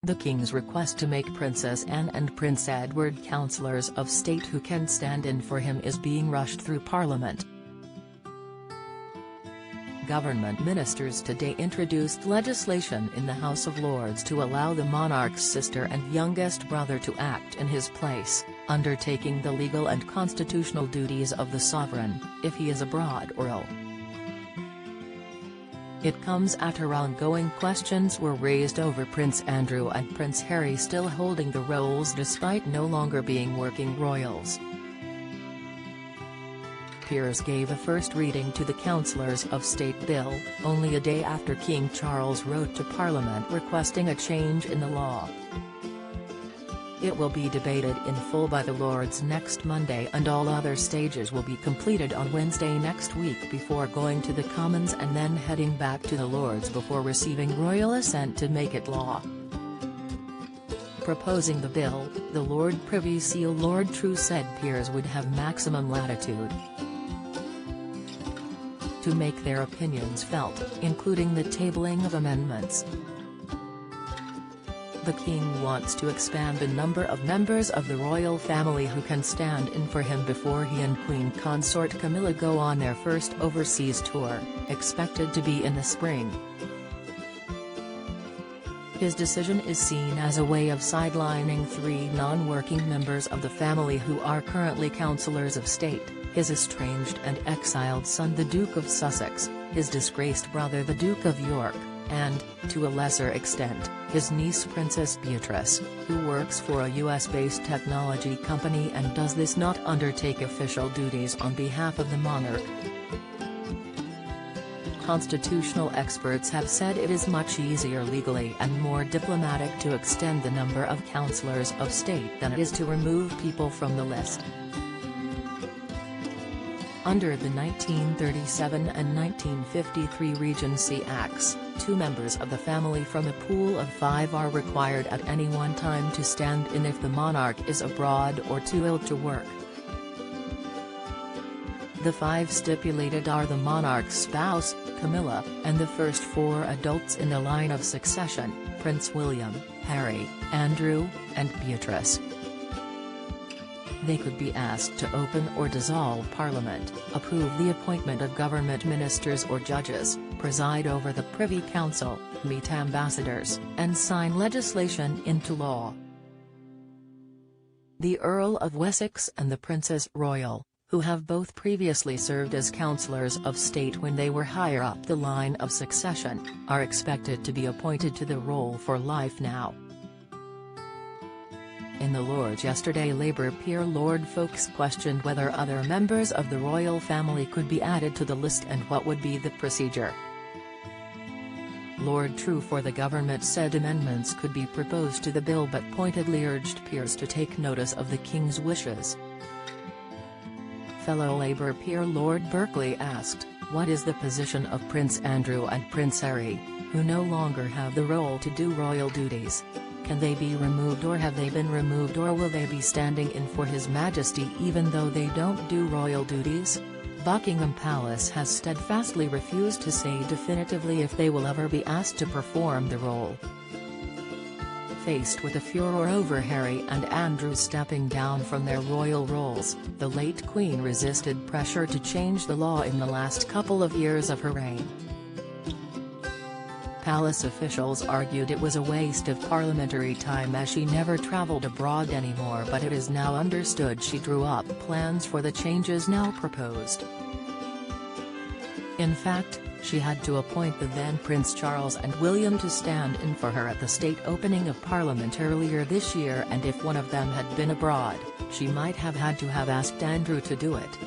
The King's request to make Princess Anne and Prince Edward councillors of state who can stand in for him is being rushed through Parliament. Government ministers today introduced legislation in the House of Lords to allow the monarch's sister and youngest brother to act in his place, undertaking the legal and constitutional duties of the sovereign, if he is abroad or ill. It comes after ongoing questions were raised over Prince Andrew and Prince Harry still holding the roles despite no longer being working royals. Peers gave a first reading to the Councillors of State bill, only a day after King Charles wrote to Parliament requesting a change in the law. It will be debated in full by the Lords next Monday and all other stages will be completed on Wednesday next week before going to the Commons and then heading back to the Lords before receiving royal assent to make it law. Proposing the bill, the Lord Privy Seal Lord True said peers would have maximum latitude to make their opinions felt, including the tabling of amendments. The King wants to expand the number of members of the royal family who can stand in for him before he and Queen Consort Camilla go on their first overseas tour, expected to be in the spring. His decision is seen as a way of sidelining 3 non-working members of the family who are currently councillors of state, his estranged and exiled son the Duke of Sussex, his disgraced brother the Duke of York, and, to a lesser extent, his niece Princess Beatrice, who works for a US-based technology company and does this not undertake official duties on behalf of the monarch. Constitutional experts have said it is much easier legally and more diplomatic to extend the number of councillors of state than it is to remove people from the list. Under the 1937 and 1953 Regency Acts, 2 members of the family from a pool of 5 are required at any one time to stand in if the monarch is abroad or too ill to work. The 5 stipulated are the monarch's spouse, Camilla, and the first 4 adults in the line of succession, Prince William, Harry, Andrew, and Beatrice. They could be asked to open or dissolve Parliament, approve the appointment of government ministers or judges, preside over the Privy Council, meet ambassadors, and sign legislation into law. The Earl of Wessex and the Princess Royal, who have both previously served as councillors of state when they were higher up the line of succession, are expected to be appointed to the role for life now. In the Lords yesterday, Labour peer Lord Foulkes questioned whether other members of the royal family could be added to the list and what would be the procedure. Lord True for the government said amendments could be proposed to the bill but pointedly urged peers to take notice of the King's wishes. Fellow Labour peer Lord Berkeley asked, what is the position of Prince Andrew and Prince Harry, who no longer have the role to do royal duties? Can they be removed or have they been removed or will they be standing in for His Majesty even though they don't do royal duties? Buckingham Palace has steadfastly refused to say definitively if they will ever be asked to perform the role. Faced with a furor over Harry and Andrew stepping down from their royal roles, the late Queen resisted pressure to change the law in the last couple of years of her reign. Palace officials argued it was a waste of parliamentary time as she never travelled abroad anymore, but it is now understood she drew up plans for the changes now proposed. In fact, she had to appoint the then Prince Charles and William to stand in for her at the state opening of Parliament earlier this year, and if one of them had been abroad, she might have had to have asked Andrew to do it.